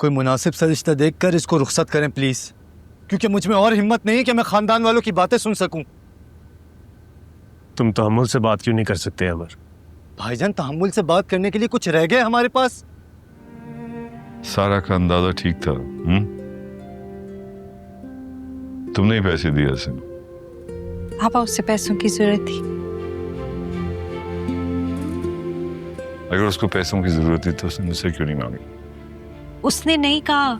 कोई मुनासिब सा रिश्ता देखकर इसको रुखसत करें प्लीज, क्योंकि मुझ में और हिम्मत नहीं कि मैं खानदान वालों की बातें सुन सकूं। तुम तहम्मुल से बात क्यों नहीं कर सकते अमर? भाईजान, तहम्मुल से बात करने के लिए कुछ रह गए हमारे पास? सारा का अंदाजा ठीक था। तुमने ही पैसे दिए हसन। पापा, उससे पैसों की जरूरत थी। अगर उसको पैसों की जरूरत थी तो उसने मुझसे क्यों नहीं मांगी? उसने नहीं कहा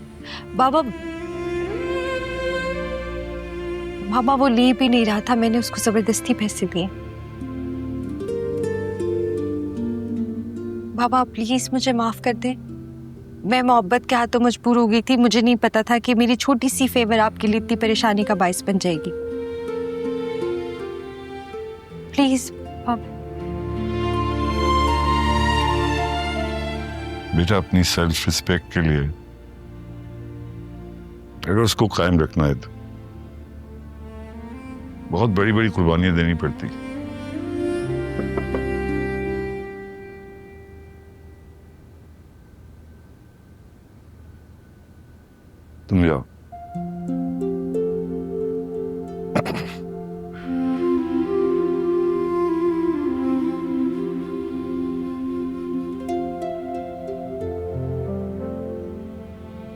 बाबा। बाबा वो ले भी नहीं रहा था, मैंने उसको जबरदस्ती पैसे दिए। बाबा प्लीज मुझे माफ कर दे। मैं मोहब्बत के हाथों मजबूर हो गई थी। मुझे नहीं पता था कि मेरी छोटी सी फेवर आपके लिए इतनी परेशानी का बायस बन जाएगी। प्लीज बाबा। बेटा, अपनी सेल्फ रिस्पेक्ट के लिए अगर उसको कायम रखना है तो बहुत बड़ी बड़ी कुर्बानियां देनी पड़ती। तुम जाओ।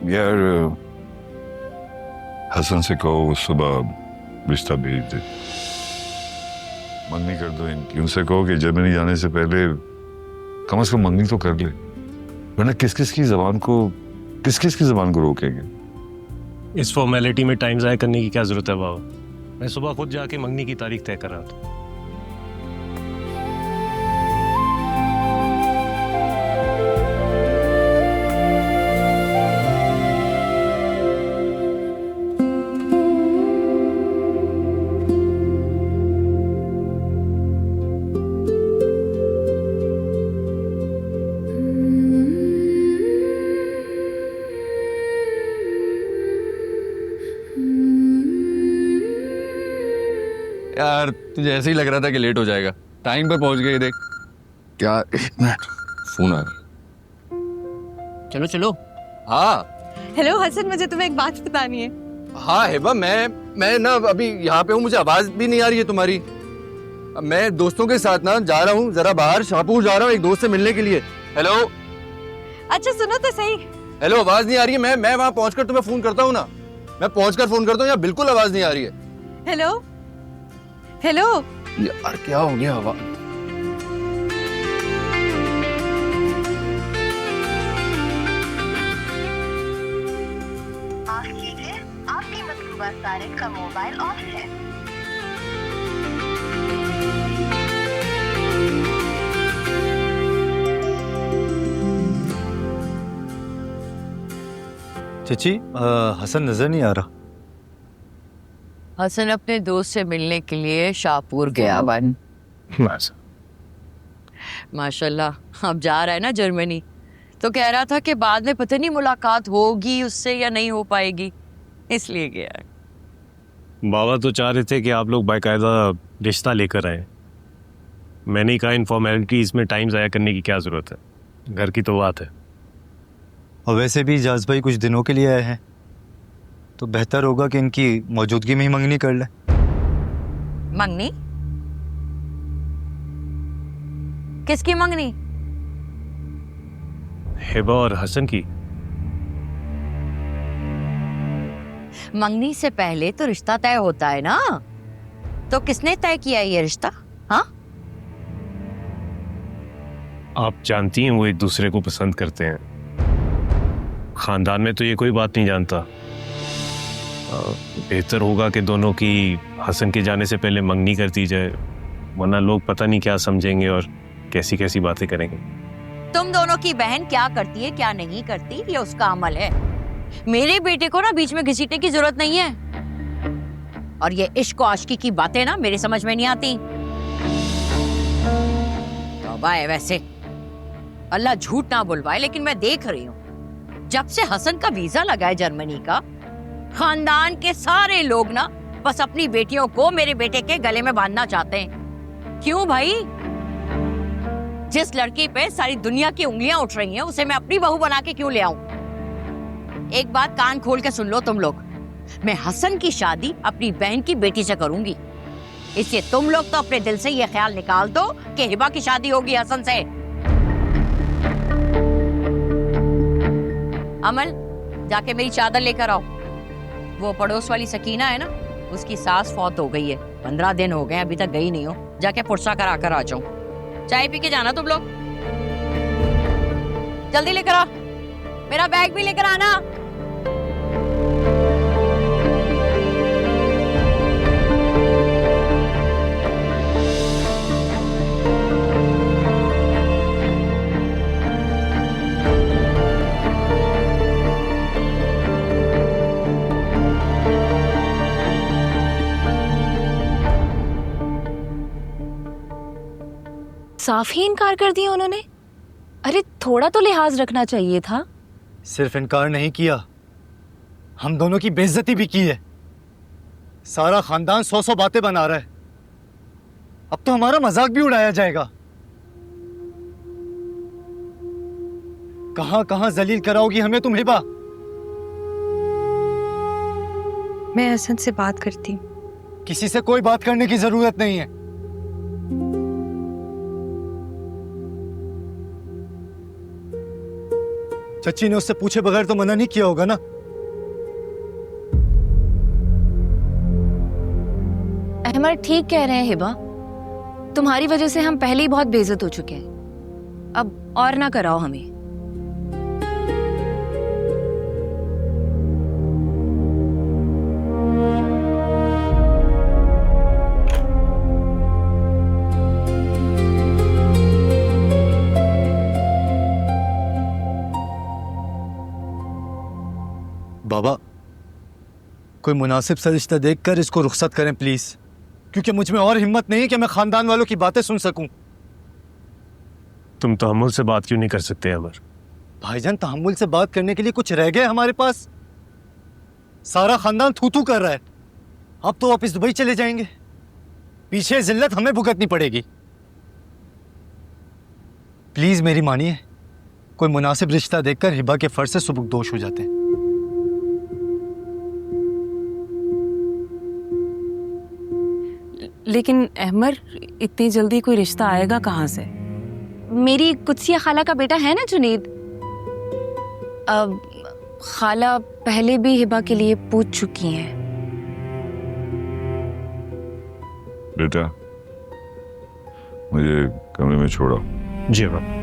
यार, हसन से कहो सुबह रिश्ता भेज दे। मंगनी कर दो इनकी। उनसे कहो कि जर्मनी जाने से पहले कम से कम मंगनी तो कर ले, वरना किस किस की जबान को रोकेंगे। इस फॉर्मेलिटी में टाइम ज़ाया करने की क्या जरूरत है बाबा? मैं सुबह खुद जाके मंगनी की तारीख तय कर रहा था। यार, तुझे ऐसे ही लग रहा था कि लेट हो जाएगा। टाइम पे पहुंच गए। देख क्या फोन आ रहा। चलो चलो। हाँ हेलो हसन, मुझे तुम्हें एक बात बतानी है। हाँ हेबा, मैं ना अभी यहाँ पे हूँ, मुझे आवाज भी नहीं आ रही है तुम्हारी। मैं दोस्तों के साथ ना जा रहा हूँ जरा बाहर, शाहपुर जा रहा हूँ एक दोस्त से मिलने के लिए। हेलो। अच्छा सुनो तो सही। हेलो, आवाज नहीं आ रही है। मैं वहाँ पहुंचकर तुम्हें फोन करता हूँ ना। मैं पहुंचकर फोन करता हूँ। यहाँ बिल्कुल आवाज नहीं आ रही है। Hello hello. यार क्या हो गया? आवाज माफ कीजिए, आपके मतलूबा सारिक का मोबाइल ऑफ है। चची, हसन नजर नहीं आ रहा। हसन अपने दोस्त से मिलने के लिए शाहपुर गया बन। माशाल्लाह, अब जा रहा है ना जर्मनी, तो कह रहा था कि बाद में पता नहीं मुलाकात होगी उससे या नहीं हो पाएगी, इसलिए गया। बाबा तो चाह रहे थे कि आप लोग बाकायदा रिश्ता लेकर आए। मैंने कहा इन फॉर्मेलिटीज में टाइम ज़ाया करने की क्या ज़रूरत है, घर की तो बात है। और वैसे भी इजाज भाई कुछ दिनों के लिए आए हैं, तो बेहतर होगा कि इनकी मौजूदगी में ही मंगनी कर ले। मंगनी? किसकी मंगनी? हिबा और हसन की। मंगनी से पहले तो रिश्ता तय होता है ना, तो किसने तय किया ये रिश्ता? हाँ, आप जानती हैं वो एक दूसरे को पसंद करते हैं। खानदान में तो ये कोई बात नहीं जानता। बेहतर होगा कि दोनों की हसन के जाने से पहले मंगनी कर दी जाए, वरना लोग पता नहीं क्या समझेंगे और कैसी कैसी बातें करेंगे। तुम दोनों की बहन क्या करती है क्या नहीं करती ये उसका अमल है। मेरे बेटे को ना बीच में घसीटने की जरूरत नहीं है। और ये इश्क और आशिकी की बातें ना मेरे समझ में नहीं आती। तौबा है वैसे, अल्लाह झूठ ना बुलवाए, लेकिन मैं देख रही हूँ जब से हसन का वीजा लगा है जर्मनी का, खानदान के सारे लोग ना बस अपनी बेटियों को मेरे बेटे के गले में बांधना चाहते हैं। क्यों भाई? जिस लड़की पे सारी दुनिया की उंगलियां उठ रही हैं उसे मैं अपनी बहू बना के क्यों ले आऊं? एक बात कान खोल के सुन लो तुम लोग, मैं हसन की शादी अपनी बहन की बेटी से करूंगी, इसलिए तुम लोग तो अपने दिल से ये ख्याल निकाल दो कि हिबा की शादी होगी हसन से। अमल, जाके मेरी चादर लेकर आओ। वो पड़ोस वाली सकीना है ना, उसकी सास फौत हो गई है, 15 दिन हो गए अभी तक गई नहीं हो, जाके पुरसा करा कर आ जाओ। चाय पी के जाना तुम लोग, जल्दी लेकर आ, मेरा बैग भी लेकर आना। साफ ही इनकार कर दिया उन्होंने। अरे थोड़ा तो लिहाज रखना चाहिए था। सिर्फ इनकार नहीं किया, हम दोनों की बेइज्जती भी की है। सारा खानदान 100 बातें बना रहा है, अब तो हमारा मजाक भी उड़ाया जाएगा। कहां कहां जलील कराओगी हमें तुम हिबा? मैं हसन से बात करती हूँ। किसी से कोई बात करने की जरूरत नहीं है। चच्ची ने उससे पूछे बगैर तो मना नहीं किया होगा ना? अहमद ठीक कह रहे हैं हिबा, तुम्हारी वजह से हम पहले ही बहुत बेइज्जत हो चुके हैं, अब और ना कराओ हमें। बाबा, कोई मुनासिब सा रिश्ता देखकर इसको रुखसत करें प्लीज, क्योंकि मुझ में और हिम्मत नहीं कि मैं खानदान वालों की बातें सुन सकूं। तुम तहम्मुल से बात क्यों नहीं कर सकते अमर? भाईजान, तहम्मुल से बात करने के लिए कुछ रह गए हमारे पास? सारा खानदान थू थू कर रहा है, अब तो वापिस दुबई चले जाएंगे, पीछे जिल्लत हमें भुगतनी पड़ेगी। प्लीज मेरी मानिए, कोई मुनासिब रिश्ता देखकर हिबा के फर्ज से सुबुकदोश हो जाते हैं। लेकिन अहमर, इतनी जल्दी कोई रिश्ता आएगा कहाँ से? मेरी कुत्सिया खाला का बेटा है ना जुनेद, अब खाला पहले भी हिबा के लिए पूछ चुकी हैं। बेटा, मुझे कमरे में छोड़ो। जी बाबा।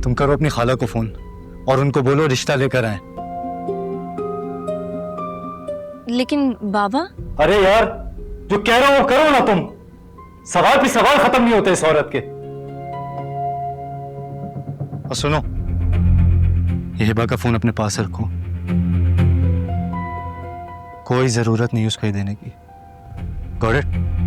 तुम करो अपनी खाला को फोन और उनको बोलो रिश्ता लेकर आए। लेकिन बाबा, अरे यार, जो कह रहा हूं वो करो ना तुम, सवाल पे सवाल खत्म नहीं होते इस औरत के। और सुनो, ये हिबा का फोन अपने पास रखो, कोई जरूरत नहीं उसको देने की। Got it?